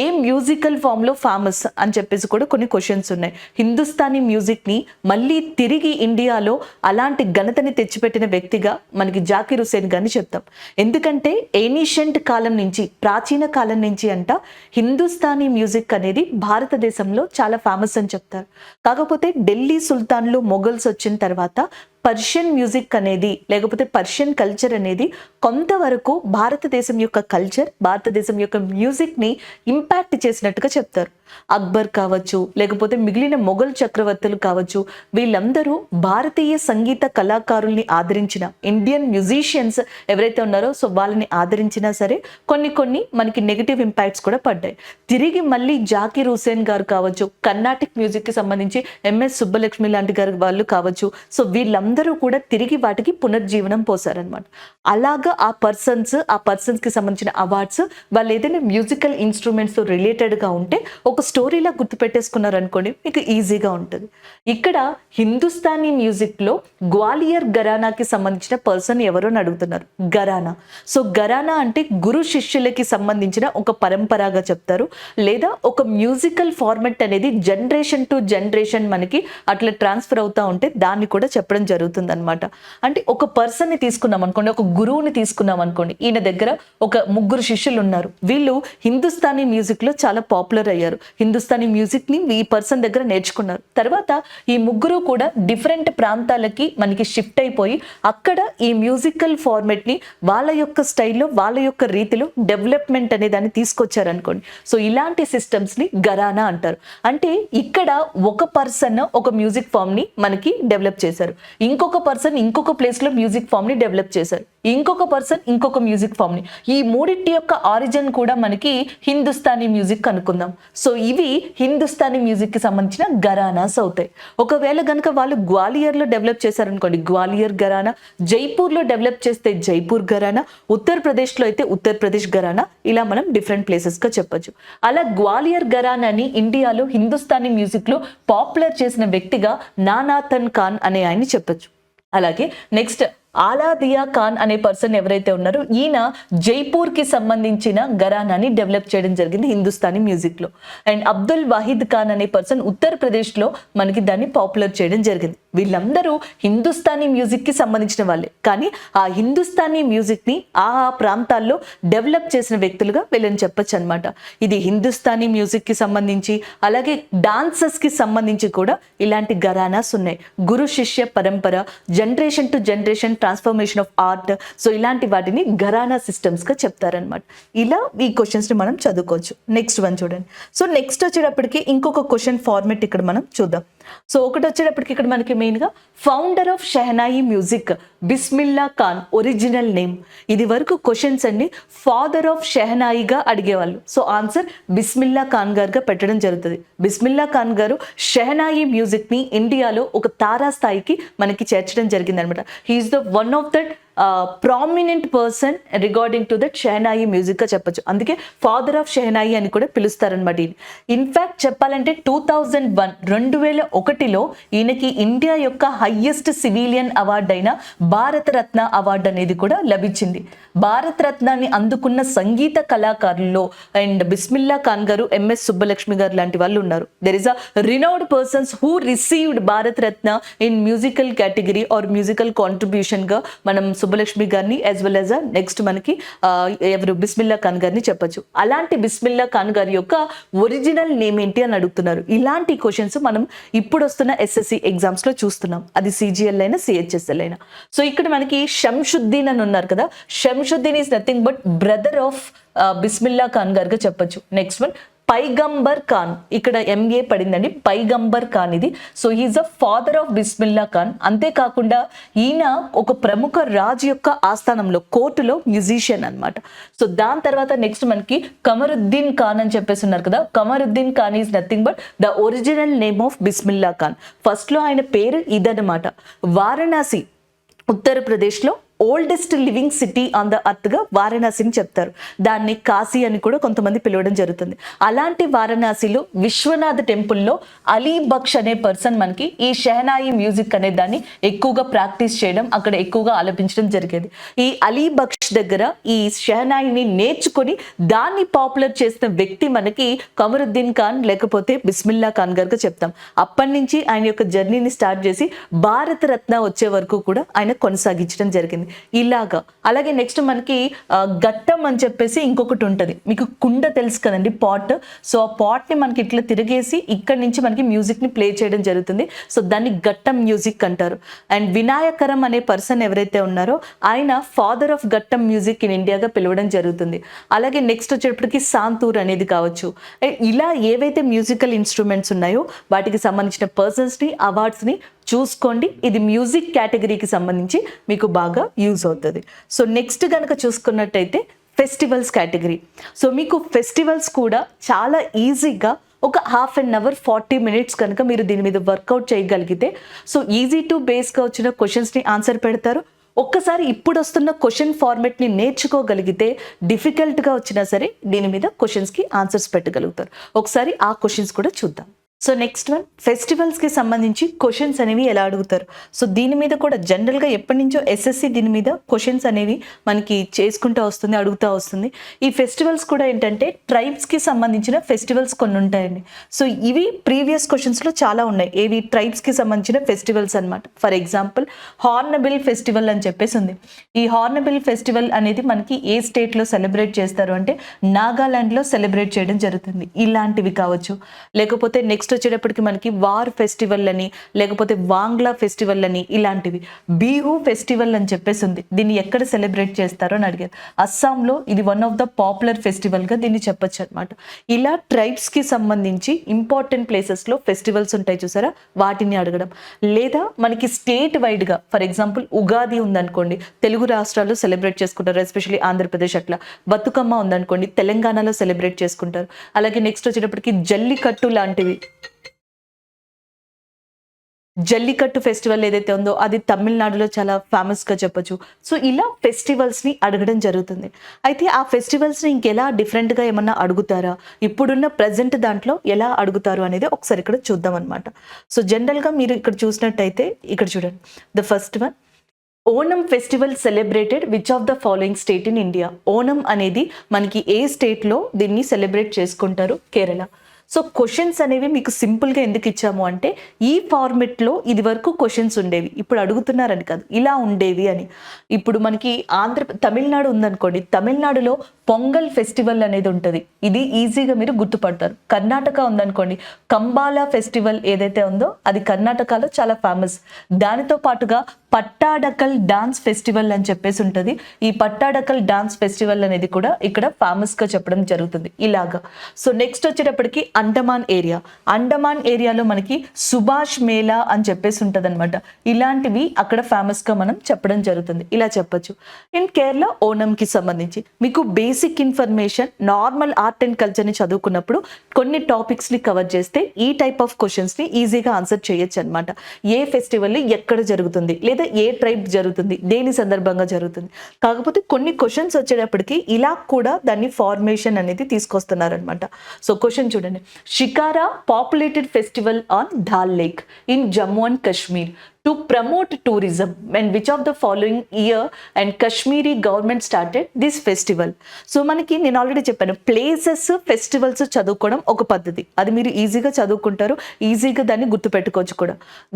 ఏ మ్యూజికల్ ఫామ్లో ఫేమస్ అని చెప్పేసి కూడా కొన్ని క్వశ్చన్స్ ఉన్నాయి. హిందుస్థానీ మ్యూజిక్ని మళ్ళీ తిరిగి ఇండియాలో అలాంటి ఘనతని తెచ్చిపెట్టిన వ్యక్తిగా మనకి జాకీర్ హుసేన్ గారిని చెప్తాం. ఎందుకంటే ఏన్షియంట్ కాలం నుంచి, ప్రాచీన కాలం నుంచి అంట హిందుస్థానీ మ్యూజిక్ అనేది భారతదేశంలో చాలా ఫేమస్ అని చెప్తారు. కాకపోతే ఢిల్లీ సుల్తాన్లు, మొఘల్స్ వచ్చిన తర్వాత పర్షియన్ మ్యూజిక్ అనేది లేకపోతే పర్షియన్ కల్చర్ అనేది కొంతవరకు భారతదేశం యొక్క కల్చర్, భారతదేశం యొక్క మ్యూజిక్ని ఇంపాక్ట్ చేసినట్టుగా చెప్తారు. అక్బర్ కావచ్చు, లేకపోతే మిగిలిన మొఘల్ చక్రవర్తులు కావచ్చు, వీళ్ళందరూ భారతీయ సంగీత కళాకారుల్ని ఆదరించిన, ఇండియన్ మ్యూజిషియన్స్ ఎవరైతే ఉన్నారో సో వాళ్ళని ఆదరించినా సరే కొన్ని మనకి నెగిటివ్ ఇంపాక్ట్స్ కూడా పడ్డాయి. తిరిగి మళ్ళీ జాకీర్ హుసేన్ గారు కావచ్చు, కర్ణాటిక్ మ్యూజిక్కి సంబంధించి ఎంఎస్ సుబ్బలక్ష్మి లాంటి గారు వాళ్ళు కావచ్చు, సో వీళ్ళందరూ కూడా తిరిగి వాటికి పునర్జీవనం పోసారనమాట. అలాగా ఆ పర్సన్స్కి సంబంధించిన అవార్డ్స్ వాళ్ళు ఏదైనా మ్యూజికల్ ఇన్స్ట్రుమెంట్స్తో రిలేటెడ్గా ఉంటే ఒక స్టోరీలా గుర్తుపెట్టేసుకున్నారు అనుకోండి, మీకు ఈజీగా ఉంటుంది. ఇక్కడ హిందుస్థానీ మ్యూజిక్లో గ్వాలియర్ ఘరానాకి సంబంధించిన పర్సన్ ఎవరు అని అడుగుతున్నారు. ఘరానా. సో ఘరానా అంటే గురు శిష్యులకి సంబంధించిన ఒక పరంపరగా చెప్తారు, లేదా ఒక మ్యూజికల్ ఫార్మెట్ అనేది జనరేషన్ టు జనరేషన్ మనకి అట్లా ట్రాన్స్ఫర్ అవుతూ ఉంటే దాన్ని కూడా చెప్పడం జరుగుతుంది అనమాట. అంటే ఒక పర్సన్ని తీసుకున్నాం అనుకోండి, ఒక గురువుని తీసుకున్నాం అనుకోండి, ఈయన దగ్గర ఒక 3 శిష్యులు ఉన్నారు, వీళ్ళు హిందుస్థానీ మ్యూజిక్లో చాలా పాపులర్ అయ్యారు. హిందుస్థానీ మ్యూజిక్ని ఈ పర్సన్ దగ్గర నేర్చుకున్నారు. తర్వాత ఈ 3 కూడా డిఫరెంట్ ప్రాంతాలకి మనకి షిఫ్ట్ అయిపోయి అక్కడ ఈ మ్యూజికల్ ఫార్మెట్ని వాళ్ళ యొక్క స్టైల్లో, వాళ్ళ యొక్క రీతిలో డెవలప్మెంట్ అనే దాన్ని తీసుకొచ్చారనుకోండి. సో ఇలాంటి సిస్టమ్స్ని ఘరానా అంటారు. అంటే ఇక్కడ ఒక పర్సన్ ఒక మ్యూజిక్ ఫామ్ని మనకి డెవలప్ చేశారు, ఇంకొక పర్సన్ ఇంకొక ప్లేస్లో మ్యూజిక్ ఫామ్ని డెవలప్ చేశారు. ఇంకొక పర్సన్ ఇంకొక మ్యూజిక్ ఫామ్ ని. ఈ మూడింటి యొక్క ఆరిజిన్ కూడా మనకి హిందుస్థానీ మ్యూజిక్ అనుకుందాం. సో ఇవి హిందుస్థానీ మ్యూజిక్ కి సంబంధించిన ఘరానాస్ అవుతాయి. ఒకవేళ గనుక వాళ్ళు గ్వాలియర్ లో డెవలప్ చేశారనుకోండి, గ్వాలియర్ ఘరానా, జైపూర్ లో డెవలప్ చేస్తే జైపూర్ ఘరానా, ఉత్తరప్రదేశ్ లో అయితే ఉత్తరప్రదేశ్ ఘరానా, ఇలా మనం డిఫరెంట్ ప్లేసెస్ గా చెప్పొచ్చు. అలా గ్వాలియర్ ఘరానాని ఇండియాలో హిందుస్థానీ మ్యూజిక్ లో పాపులర్ చేసిన వ్యక్తిగా నానాథన్ ఖాన్ అనే ఆయన్ని చెప్పొచ్చు. అలాగే నెక్స్ట్ ఆలాదియా ఖాన్ అనే పర్సన్ ఎవరైతే ఉన్నారో ఈయన జైపూర్ కి సంబంధించిన ఘరానాని డెవలప్ చేయడం జరిగింది హిందుస్థానీ మ్యూజిక్ లో. అండ్ అబ్దుల్ వాహిద్ ఖాన్ అనే పర్సన్ ఉత్తరప్రదేశ్ లో మనకి దాన్ని పాపులర్ చేయడం జరిగింది. వీళ్ళందరూ హిందుస్థానీ మ్యూజిక్ కి సంబంధించిన వాళ్ళే, కానీ ఆ హిందుస్థానీ మ్యూజిక్ ని ఆ ప్రాంతాల్లో డెవలప్ చేసిన వ్యక్తులుగా వీళ్ళని చెప్పొచ్చు అనమాట. ఇది హిందుస్థానీ మ్యూజిక్ కి సంబంధించి, అలాగే డాన్సెస్ కి సంబంధించి కూడా ఇలాంటి ఘరానాస్ ఉన్నాయి. గురు శిష్య పరంపర, generation to generation transformation of art, so ఇలాంటి వాటిని ఘరానా సిస్టమ్స్ గా చెప్తారనమాట. ఇలా ఈ క్వశ్చన్స్ ని మనం చదువుకోవచ్చు. నెక్స్ట్ వన్ చూడండి. సో నెక్స్ట్ వచ్చేటప్పటికి ఇంకొక క్వశ్చన్ ఫార్మెట్ ఇక్కడ మనం చూద్దాం. సో ఒకటి వచ్చేటప్పటికి ఇక్కడ మనకి మెయిన్ గా founder of shehnai music Bismillah Khan original name. ఇది వరకు క్వశ్చన్స్ అండి ఫాదర్ ఆఫ్ షెహనాయిగా అడిగేవాళ్ళు. సో ఆన్సర్ బిస్మిల్లా ఖాన్ గారుగా పెట్టడం జరుగుతుంది. బిస్మిల్లా ఖాన్ గారు షెహనాయి మ్యూజిక్ ని ఇండియాలో ఒక తారాస్థాయికి మనకి చేర్చడం జరిగింది అనమాట. He is the one of that prominent person regarding to that shehnai music గా చెప్పొచ్చు. అందుకే ఫాదర్ ఆఫ్ షెహనాయి అని కూడా పిలుస్తారనమాట. ఇన్ఫాక్ట్ చెప్పాలంటే 2001లో ఈయనకి ఇండియా యొక్క హైయెస్ట్ సివిలియన్ అవార్డు అయిన భారతరత్న అవార్డు అనేది కూడా లభించింది. భారతరత్నాన్ని అందుకున్న సంగీత కళాకారుల్లో అండ్ బిస్మిల్లా ఖాన్ గారు, ఎంఎస్ సుబ్బలక్ష్మి గారు లాంటి వాళ్ళు ఉన్నారు. There is a renowned persons who received Bharat Ratna in musical category or musical contribution గా మనం సుబ్బలక్ష్మి గారిని యాజ్ వెల్ యాజ్ నెక్స్ట్ మనకి ఎవరు బిస్మిల్లా ఖాన్ గారిని చెప్పొచ్చు. అలాంటి బిస్మిల్లా ఖాన్ గారి యొక్క ఒరిజినల్ నేమ్ ఏంటి అని అడుగుతున్నారు. ఇలాంటి క్వశ్చన్స్ మనం ఇప్పుడు వస్తున్న ఎస్ఎస్సి ఎగ్జామ్స్ లో చూస్తున్నాం, అది సిజిఎల్ అయినా సిహెచ్ఎస్ఎల్ అయినా. సో ఇక్కడ మనకి షంషుద్దీన్ అని ఉన్నారు కదా, Shamsuddin is nothing but brother of Bismillah Khan గారుగా చెప్పొచ్చు. నెక్స్ట్ వన్ పైగంబర్ ఖాన్, ఇక్కడ ఎంఏ పడిందండి, పైగంబర్ ఖాన్ ఇది. So he is the father of Bismillah Khan. అంతేకాకుండా ఈయన ఒక ప్రముఖ రాజు యొక్క ఆస్థానంలో కోర్టులో మ్యూజిషియన్ అనమాట. సో దాని తర్వాత నెక్స్ట్ మనకి కమరుద్దీన్ ఖాన్ అని చెప్పేసి ఉన్నారు కదా, Qamaruddin Khan is nothing but the original name of Bismillah Khan. First లో ఆయన పేరు ఇదనమాట. వారణాసి ఉత్తరప్రదేశ్లో oldest living city on the earth గా వారణాసిని చెప్తారు. దాన్ని కాశీ అని కూడా కొంతమంది పిలవడం జరుగుతుంది. అలాంటి వారణాసిలో విశ్వనాథ్ టెంపుల్లో అలీ బక్ష్ అనే పర్సన్ మనకి ఈ షెహనాయి మ్యూజిక్ అనే దాన్ని ఎక్కువగా ప్రాక్టీస్ చేయడం, అక్కడ ఎక్కువగా ఆలపించడం జరిగేది. ఈ అలీ బక్ష్ దగ్గర ఈ షెహనాయిని నేర్చుకొని దాన్ని పాపులర్ చేసిన వ్యక్తి మనకి కమరుద్దీన్ ఖాన్ లేకపోతే బిస్మిల్లా ఖాన్ గారుగా చెప్తాం. అప్పటి నుంచి ఆయన యొక్క జర్నీని స్టార్ట్ చేసి భారతరత్న వచ్చే వరకు కూడా ఆయన కొనసాగించడం జరిగింది. ఇలాగా అలాగే నెక్స్ట్ మనకి గట్టం అని చెప్పేసి ఇంకొకటి ఉంటుంది. మీకు కుండ తెలుసు కదండి, పాట్. సో ఆ పాట్ ని మనకి ఇట్లా తిరిగేసి ఇక్కడ నుంచి మనకి మ్యూజిక్ ని ప్లే చేయడం జరుగుతుంది. సో దాన్ని గట్టం మ్యూజిక్ అంటారు. అండ్ వినాయకరం అనే పర్సన్ ఎవరైతే ఉన్నారో ఆయన father of Gattam music in ఇండియాగా పిలవడం జరుగుతుంది. అలాగే నెక్స్ట్ వచ్చేటప్పటికి సాంతూర్ అనేది కావచ్చు. ఇలా ఏవైతే మ్యూజికల్ ఇన్స్ట్రుమెంట్స్ ఉన్నాయో వాటికి సంబంధించిన పర్సన్స్ ని, అవార్డ్స్ ని చూసుకోండి. ఇది మ్యూజిక్ కేటగిరీకి సంబంధించి మీకు బాగా యూజ్ అవుతుంది. సో నెక్స్ట్ కనుక చూసుకున్నట్టయితే ఫెస్టివల్స్ కేటగిరీ. సో మీకు ఫెస్టివల్స్ కూడా చాలా ఈజీగా ఒక హాఫ్ అన్ అవర్ 40 minutes కనుక మీరు దీని మీద వర్కౌట్ చేయగలిగితే, సో ఈజీ టు బేస్గా వచ్చిన క్వశ్చన్స్ని ఆన్సర్ పెడతారు. ఒక్కసారి ఇప్పుడు వస్తున్న క్వశ్చన్ ఫార్మెట్ని నేర్చుకోగలిగితే డిఫికల్ట్గా వచ్చినా సరే దీని మీద క్వశ్చన్స్కి ఆన్సర్స్ పెట్టగలుగుతారు. ఒకసారి ఆ క్వశ్చన్స్ కూడా చూద్దాం. సో నెక్స్ట్ వన్ ఫెస్టివల్స్కి సంబంధించి క్వశ్చన్స్ అనేవి ఎలా అడుగుతారు. సో దీని మీద కూడా జనరల్గా ఎప్పటి నుంచో ఎస్ఎస్సి దీని మీద క్వశ్చన్స్ అనేవి మనకి చేసుకుంటూ వస్తుంది, అడుగుతూ వస్తుంది. ఈ ఫెస్టివల్స్ కూడా ఏంటంటే ట్రైబ్స్కి సంబంధించిన ఫెస్టివల్స్ కొన్ని ఉంటాయండి. సో ఇవి ప్రీవియస్ క్వశ్చన్స్లో చాలా ఉన్నాయి. ఏవి ట్రైబ్స్కి సంబంధించిన ఫెస్టివల్స్ అనమాట. ఫర్ ఎగ్జాంపుల్ హార్నబిల్ ఫెస్టివల్ అని చెప్పేసి ఉంది. ఈ హార్నబిల్ ఫెస్టివల్ అనేది మనకి ఏ స్టేట్లో సెలబ్రేట్ చేస్తారు అంటే నాగాలాండ్లో సెలబ్రేట్ చేయడం జరుగుతుంది. ఇలాంటివి కావచ్చు. లేకపోతే నెక్స్ట్ నెక్స్ట్ వచ్చేటప్పటికి మనకి వార్ ఫెస్టివల్ అని, లేకపోతే వాంగ్లా ఫెస్టివల్ అని, ఇలాంటివి. బిహు ఫెస్టివల్ అని చెప్పేసి ఉంది. దీన్ని ఎక్కడ సెలబ్రేట్ చేస్తారో అని అడిగారు. అస్సాంలో ఇది వన్ ఆఫ్ ద పాపులర్ ఫెస్టివల్గా దీన్ని చెప్పొచ్చు అనమాట. ఇలా ట్రైబ్స్కి సంబంధించి ఇంపార్టెంట్ ప్లేసెస్లో ఫెస్టివల్స్ ఉంటాయి చూసారా, వాటిని అడగడం. లేదా మనకి స్టేట్ వైడ్గా, ఫర్ ఎగ్జాంపుల్ ఉగాది ఉందనుకోండి, తెలుగు రాష్ట్రాల్లో సెలబ్రేట్ చేసుకుంటారు, ఎస్పెషల్లీ ఆంధ్రప్రదేశ్. అట్లా బతుకమ్మ ఉందనుకోండి, తెలంగాణలో సెలబ్రేట్ చేసుకుంటారు. అలాగే నెక్స్ట్ వచ్చేటప్పటికి జల్లికట్టు లాంటివి, జల్లికట్టు ఫెస్టివల్ ఏదైతే ఉందో అది తమిళనాడులో చాలా ఫేమస్గా చెప్పొచ్చు. సో ఇలా ఫెస్టివల్స్ని అడగడం జరుగుతుంది. అయితే ఆ ఫెస్టివల్స్ని ఇంకెలా డిఫరెంట్గా ఏమన్నా అడుగుతారా, ఇప్పుడున్న ప్రజెంట్ దాంట్లో ఎలా అడుగుతారు అనేది ఒకసారి ఇక్కడ చూద్దాం అనమాట. సో జనరల్గా మీరు ఇక్కడ చూసినట్టయితే ఇక్కడ చూడండి, the first one, Onam festival celebrated which of the following state in India. Onam అనేది మనకి ఏ స్టేట్లో దీన్ని సెలబ్రేట్ చేసుకుంటారు? కేరళ. సో క్వశ్చన్స్ అనేవి మీకు సింపుల్గా ఎందుకు ఇచ్చాము అంటే, ఈ ఫార్మెట్లో ఇది వరకు క్వశ్చన్స్ ఉండేవి, ఇప్పుడు అడుగుతున్నారని కాదు, ఇలా ఉండేవి అని. ఇప్పుడు మనకి తమిళనాడు ఉందనుకోండి, తమిళనాడులో పొంగల్ ఫెస్టివల్ అనేది ఉంటుంది, ఇది ఈజీగా మీరు గుర్తుపడతారు. కర్ణాటక ఉందనుకోండి, కంబాలా ఫెస్టివల్ ఏదైతే ఉందో అది కర్ణాటకలో చాలా ఫేమస్. దానితో పాటుగా పట్టాడకల్ డాన్స్ ఫెస్టివల్ అని చెప్పేసి ఉంటుంది. ఈ పట్టాడకల్ డాన్స్ ఫెస్టివల్ అనేది కూడా ఇక్కడ ఫేమస్గా చెప్పడం జరుగుతుంది ఇలాగా. సో నెక్స్ట్ వచ్చేటప్పటికి అండమాన్ ఏరియా. అండమాన్ ఏరియాలో మనకి సుభాష్ మేళా అని చెప్పేసి ఉంటుంది అనమాట. ఇలాంటివి అక్కడ ఫేమస్గా మనం చెప్పడం జరుగుతుంది, ఇలా చెప్పచ్చు. ఇన్ కేరళ ఓనంకి సంబంధించి మీకు basic information, normal art and కల్చర్ని చదువుకున్నప్పుడు కొన్ని టాపిక్స్ని కవర్ చేస్తే ఈ టైప్ ఆఫ్ క్వశ్చన్స్ని ఈజీగా ఆన్సర్ చేయొచ్చు అనమాట. ఏ ఫెస్టివల్ ఎక్కడ జరుగుతుంది, లేదా ఏ ట్రైబ్ జరుగుతుంది, దేని సందర్భంగా జరుగుతుంది. కాకపోతే కొన్ని క్వశ్చన్స్ వచ్చేటప్పటికి ఇలా కూడా దాన్ని ఫార్మేషన్ అనేది తీసుకొస్తున్నారనమాట. సో క్వశ్చన్ చూడండి, Shikara populated festival on Dal lake in Jammu and Kashmir to promote tourism, and which of the following year and Kashmiri government started this festival. So మనకి నేను ఆల్రెడీ చెప్పాను, ప్లేసెస్ ఫెస్టివల్స్ చదువుకోవడం ఒక పద్ధతి, అది మీరు ఈజీగా చదువుకుంటారు, ఈజీగా దాన్ని గుర్తుపెట్టుకోవచ్చు కూడా.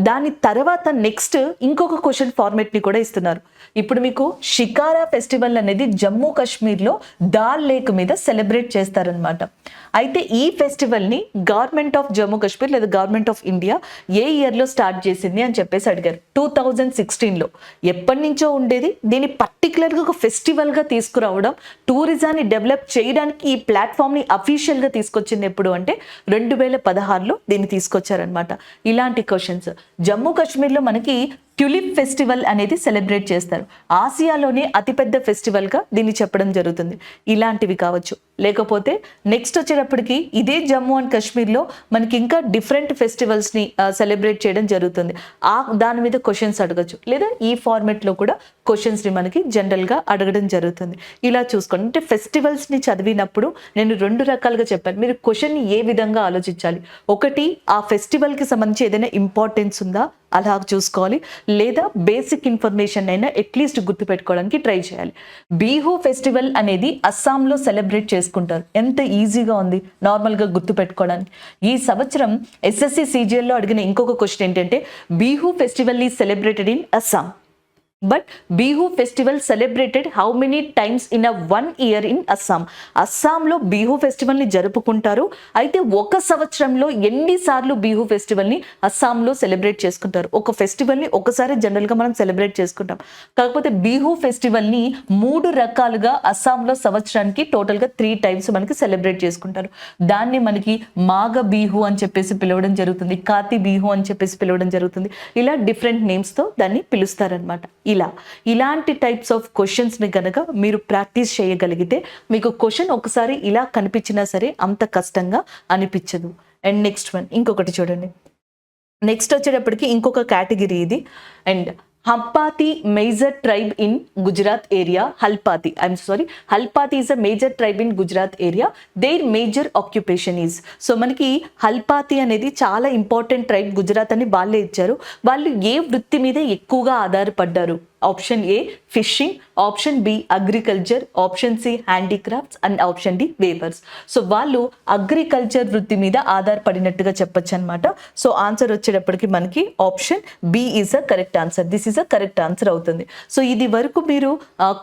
దాని తర్వాత నెక్స్ట్ ఇంకొక క్వశ్చన్ ఫార్మేట్ని కూడా ఇస్తున్నారు. ఇప్పుడు మీకు షికారా ఫెస్టివల్ అనేది జమ్మూ కాశ్మీర్లో దాల్ లేక్ మీద సెలబ్రేట్ చేస్తారనమాట. అయితే ఈ ఫెస్టివల్ని గవర్నమెంట్ ఆఫ్ జమ్మూ కాశ్మీర్ లేదా గవర్నమెంట్ ఆఫ్ ఇండియా ఏ ఇయర్లో స్టార్ట్ చేసింది అని చెప్పేసి అడిగారు. 2016లో. ఎప్పటి నుంచో ఉండేది, దీన్ని పర్టికులర్గా ఒక ఫెస్టివల్గా తీసుకురావడం, టూరిజాన్ని డెవలప్ చేయడానికి ఈ ప్లాట్ఫామ్ని అఫీషియల్గా తీసుకొచ్చింది ఎప్పుడు అంటే 2016లో దీన్ని తీసుకొచ్చారనమాట. ఇలాంటి క్వశ్చన్స్. జమ్మూ కాశ్మీర్లో మనకి ట్యూలిప్ ఫెస్టివల్ అనేది సెలబ్రేట్ చేస్తారు, ఆసియాలోనే అతిపెద్ద ఫెస్టివల్గా దీన్ని చెప్పడం జరుగుతుంది. ఇలాంటివి కావచ్చు. లేకపోతే నెక్స్ట్ వచ్చేటప్పటికి ఇదే జమ్మూ అండ్ కాశ్మీర్లో మనకి ఇంకా డిఫరెంట్ ఫెస్టివల్స్ని సెలబ్రేట్ చేయడం జరుగుతుంది, దాని మీద క్వశ్చన్స్ అడగచ్చు. లేదా ఈ ఫార్మెట్లో కూడా క్వశ్చన్స్ని మనకి జనరల్గా అడగడం జరుగుతుంది. ఇలా చూసుకోండి. అంటే ఫెస్టివల్స్ని చదివినప్పుడు నేను 2 రకాలుగా చెప్పాను, మీరు క్వశ్చన్ని ఏ విధంగా ఆలోచించాలి. ఒకటి, ఆ ఫెస్టివల్కి సంబంధించి ఏదైనా ఇంపార్టెన్స్ ఉందా అలా చూసుకోవాలి, లేదా బేసిక్ ఇన్ఫర్మేషన్ అయినా అట్లీస్ట్ గుర్తుపెట్టుకోవడానికి ట్రై చేయాలి. బిహు ఫెస్టివల్ అనేది అస్సాంలో సెలబ్రేట్ చేసుకుంటారు. ఎంత ఈజీగా ఉంది నార్మల్గా గుర్తుపెట్టుకోవడానికి. ఈ సంవత్సరం ఎస్ఎస్సి సిజిఎల్లో అడిగిన ఇంకొక క్వశ్చన్ ఏంటంటే, Bihu festival is celebrated in Assam, but Bihu festival celebrated how many times in a 1 year in Assam. అస్సాంలో బిహు ఫెస్టివల్ని జరుపుకుంటారు, అయితే ఒక సంవత్సరంలో ఎన్నిసార్లు బిహు ఫెస్టివల్ని అస్సాంలో సెలబ్రేట్ చేసుకుంటారు. ఒక ఫెస్టివల్ని ఒకసారి జనరల్గా మనం సెలబ్రేట్ చేసుకుంటాం, కాకపోతే బిహు ఫెస్టివల్ని 3 రకాలుగా అస్సాంలో సంవత్సరానికి టోటల్గా 3 times మనకి సెలబ్రేట్ చేసుకుంటారు. దాన్ని మనకి మాఘ బిహు అని చెప్పేసి పిలవడం జరుగుతుంది, కాతి బిహు అని చెప్పేసి పిలవడం జరుగుతుంది. ఇలా డిఫరెంట్ నేమ్స్తో దాన్ని పిలుస్తారనమాట. ఇలాంటి టైప్స్ ఆఫ్ క్వశ్చన్స్ని కనుక మీరు ప్రాక్టీస్ చేయగలిగితే మీకు క్వశ్చన్ ఒకసారి ఇలా కనిపించినా సరే అంత కష్టంగా అనిపించదు. అండ్ నెక్స్ట్ వన్ ఇంకొకటి చూడండి. నెక్స్ట్ వచ్చేటప్పటికి ఇంకొక కేటగిరీ ఇది. And Halpati major tribe in Gujarat area. Halpati is a major tribe in Gujarat area. Their major occupation is. So మనకి హల్పాతి అనేది చాలా ఇంపార్టెంట్ ట్రైబ్, గుజరాత్ అని వాళ్ళే ఇచ్చారు. వాళ్ళు ఏ వృత్తి మీద ఎక్కువగా ఆధారపడ్డారు option A fishing, option B agriculture, option C handicrafts and option D weavers. So వాళ్ళు అగ్రికల్చర్ వృత్తి మీద ఆధారపడినట్టుగా చెప్పొచ్చు అనమాట. సో ఆన్సర్ వచ్చేటప్పటికి మనకి option B is a correct answer. This is a correct answer అవుతుంది. సో ఇది వరకు మీరు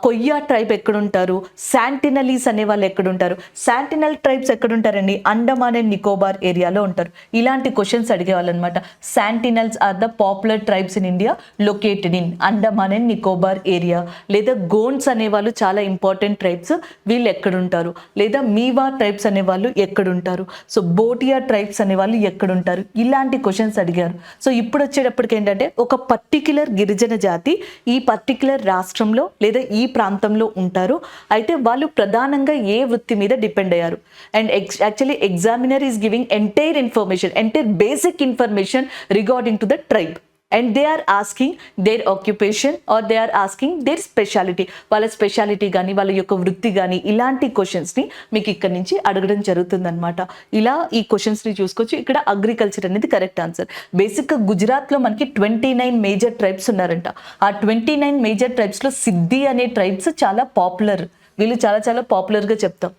కొయ్యా ట్రైబ్ ఎక్కడుంటారు, శాంటినలీస్ అనే వాళ్ళు ఎక్కడుంటారు, శాంటినల్ ట్రైబ్స్ ఎక్కడుంటారండి, అండమాన్ అండ్ నికోబార్ ఏరియాలో ఉంటారు. ఇలాంటి క్వశ్చన్స్ అడిగేవాళ్ళు అనమాట. Sentinels are the popular tribes in India located in Andaman and Nicobar area. లేదా గోండ్స్ అనేవాళ్ళు చాలా ఇంపార్టెంట్ ట్రైబ్స్, వీళ్ళు ఎక్కడుంటారు. లేదా మీవా ట్రైబ్స్ అనేవాళ్ళు ఎక్కడుంటారు. సో బోటియా ట్రైబ్స్ అనేవాళ్ళు ఎక్కడుంటారు. ఇలాంటి క్వశ్చన్స్ అడిగారు. సో ఇప్పుడు వచ్చేటప్పటికి ఏంటంటే ఒక పర్టిక్యులర్ గిరిజన జాతి ఈ పర్టిక్యులర్ రాష్ట్రంలో లేదా ఈ ప్రాంతంలో ఉంటారు. అయితే వాళ్ళు ప్రధానంగా ఏ వృత్తి మీద డిపెండ్ అయ్యారు. And actually examiner is giving entire information, entire basic information regarding to the tribe. And they are asking their occupation or they are asking their speciality. వాళ్ళ స్పెషాలిటీ కానీ వాళ్ళ యొక్క వృత్తి కానీ ఇలాంటి క్వశ్చన్స్ని మీకు ఇక్కడ నుంచి అడగడం జరుగుతుంది అనమాట. ఇలా ఈ క్వశ్చన్స్ని చూసుకోవచ్చు. ఇక్కడ అగ్రికల్చర్ అనేది కరెక్ట్ ఆన్సర్. బేసిక్గా గుజరాత్లో మనకి 29 మేజర్ ట్రైబ్స్ ఉన్నారంట. ఆ 29 మేజర్ ట్రైబ్స్లో సిద్ధి అనే ట్రైబ్స్ చాలా పాపులర్. వీళ్ళు చాలా చాలా పాపులర్గా చెప్తాం.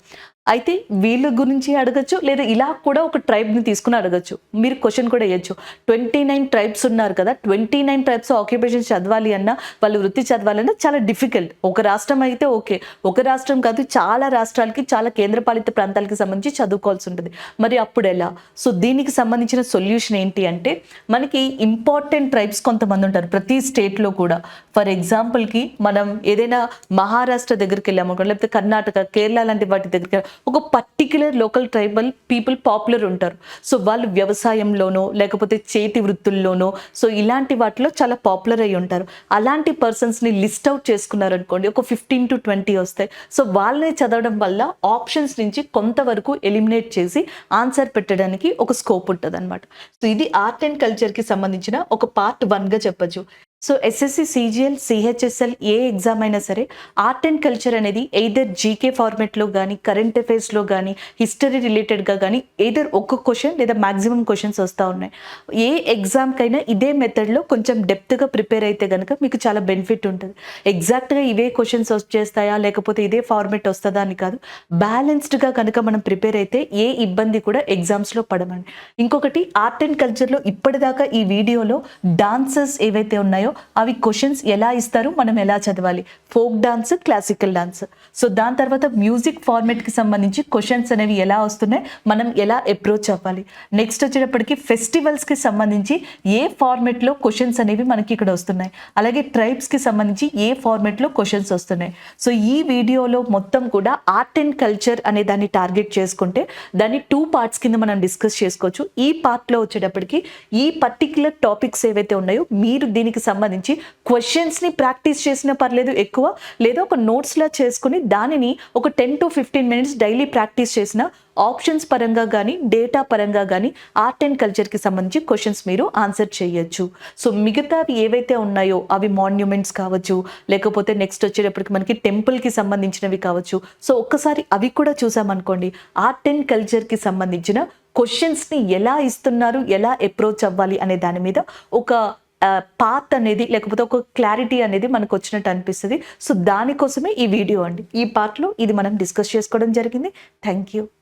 అయితే వీళ్ళ గురించి అడగచ్చు, లేదా ఇలా కూడా ఒక ట్రైబ్ని తీసుకుని అడగచ్చు. మీరు క్వశ్చన్ కూడా వేయచ్చు. 29 ట్రైబ్స్ ఉన్నారు కదా, 29 ట్రైబ్స్ ఆక్యుపేషన్ చదవాలి అన్నా, వాళ్ళ వృత్తి చదవాలన్నా చాలా డిఫికల్ట్. ఒక రాష్ట్రం అయితే ఓకే, ఒక రాష్ట్రం కాదు, చాలా రాష్ట్రాలకి, చాలా కేంద్రపాలిత ప్రాంతాలకి సంబంధించి చదువుకోవాల్సి ఉంటుంది. మరి అప్పుడు ఎలా? సో దీనికి సంబంధించిన సొల్యూషన్ ఏంటి అంటే, మనకి ఇంపార్టెంట్ ట్రైబ్స్ కొంతమంది ఉంటారు ప్రతి స్టేట్లో కూడా. ఫర్ ఎగ్జాంపుల్కి మనం ఏదైనా మహారాష్ట్ర దగ్గరికి వెళ్ళాము, లేకపోతే కర్ణాటక, కేరళ లాంటి వాటి దగ్గరికి ఒక particular local tribal people popular ఉంటారు. సో వాళ్ళు వ్యవసాయంలోనో లేకపోతే చేతి వృత్తుల్లోనో సో ఇలాంటి వాటిలో చాలా పాపులర్ అయి ఉంటారు. అలాంటి పర్సన్స్ని లిస్ట్ అవుట్ చేసుకున్నారు అనుకోండి, ఒక 15 to 20 వస్తాయి. సో వాళ్ళని చదవడం వల్ల ఆప్షన్స్ నుంచి కొంతవరకు ఎలిమినేట్ చేసి ఆన్సర్ పెట్టడానికి ఒక స్కోప్ ఉంటుంది అనమాట. సో ఇది ఆర్ట్ అండ్ కల్చర్కి సంబంధించిన ఒక పార్ట్ 1గా చెప్పచ్చు. సో ఎస్ఎస్సి, సిజిఎల్, సిహెచ్ఎస్ఎల్ ఏ ఎగ్జామ్ అయినా సరే ఆర్ట్ అండ్ కల్చర్ అనేది ఎయిదర్ జీకే ఫార్మెట్లో కానీ, కరెంట్ అఫైర్స్లో కానీ, హిస్టరీ రిలేటెడ్గా కానీ ఎయిదర్ ఒక్క క్వశ్చన్ లేదా మ్యాక్సిమం క్వశ్చన్స్ వస్తూ ఉన్నాయి. ఏ ఎగ్జామ్కైనా ఇదే మెథడ్లో కొంచెం డెప్త్గా ప్రిపేర్ అయితే కనుక మీకు చాలా బెనిఫిట్ ఉంటుంది. ఎగ్జాక్ట్గా ఇవే క్వశ్చన్స్ వచ్చేస్తాయా లేకపోతే ఇదే ఫార్మెట్ వస్తుందా అని కాదు, బ్యాలెన్స్డ్గా కనుక మనం ప్రిపేర్ అయితే ఏ ఇబ్బంది కూడా ఎగ్జామ్స్లో పడమండి. ఇంకొకటి ఆర్ట్ అండ్ కల్చర్లో ఇప్పటిదాకా ఈ వీడియోలో డాన్సెస్ ఏవైతే ఉన్నాయో అవి క్వశ్చన్స్ ఎలా ఇస్తారు, మనం ఎలా చదవాలి, folk dance, classical dance. So దాని తర్వాత మ్యూజిక్ ఫార్మెట్కి సంబంధించి క్వశ్చన్స్ అనేవి ఎలా వస్తున్నాయి, మనం ఎలా అప్రోచ్ అవ్వాలి. నెక్స్ట్ వచ్చేటప్పటికి ఫెస్టివల్స్కి సంబంధించి ఏ ఫార్మెట్లో క్వశ్చన్స్ అనేవి మనకి ఇక్కడ వస్తున్నాయి, అలాగే ట్రైబ్స్కి సంబంధించి ఏ ఫార్మెట్లో క్వశ్చన్స్ వస్తున్నాయి. సో ఈ వీడియోలో మొత్తం కూడా ఆర్ట్ అండ్ కల్చర్ అనే దాన్ని టార్గెట్ చేసుకుంటే దాన్ని 2 parts కింద మనం డిస్కస్ చేసుకోవచ్చు. ఈ పార్ట్లో వచ్చేటప్పటికి ఈ పర్టిక్యులర్ టాపిక్స్ ఏవైతే ఉన్నాయో మీరు దీనికి సంబంధించి క్వశ్చన్స్ని ప్రాక్టీస్ చేసినా పర్లేదు ఎక్కువ, లేదా ఒక నోట్స్లా చేసుకుని దానిని ఒక 10 to 15 minutes డైలీ ప్రాక్టీస్ చేసిన ఆప్షన్స్ పరంగా కానీ, డేటా పరంగా కానీ ఆర్ట్ అండ్ కల్చర్కి సంబంధించి క్వశ్చన్స్ మీరు ఆన్సర్ చేయొచ్చు. సో మిగతావి ఏవైతే ఉన్నాయో అవి మాన్యుమెంట్స్ కావచ్చు, లేకపోతే నెక్స్ట్ వచ్చేటప్పటికి మనకి టెంపుల్కి సంబంధించినవి కావచ్చు. సో ఒక్కసారి అవి కూడా చూసామనుకోండి, ఆర్ట్ అండ్ కల్చర్కి సంబంధించిన క్వశ్చన్స్ని ఎలా ఇస్తున్నారు, ఎలా అప్రోచ్ అవ్వాలి అనే దాని మీద ఒక పాత్ అనేది లేకపోతే ఒక క్లారిటీ అనేది మనకు వచ్చినట్టు అనిపిస్తుంది. సో దానికోసమే ఈ వీడియో అండి. ఈ పార్ట్లో ఇది మనం డిస్కస్ చేసుకోవడం జరిగింది. Thank you.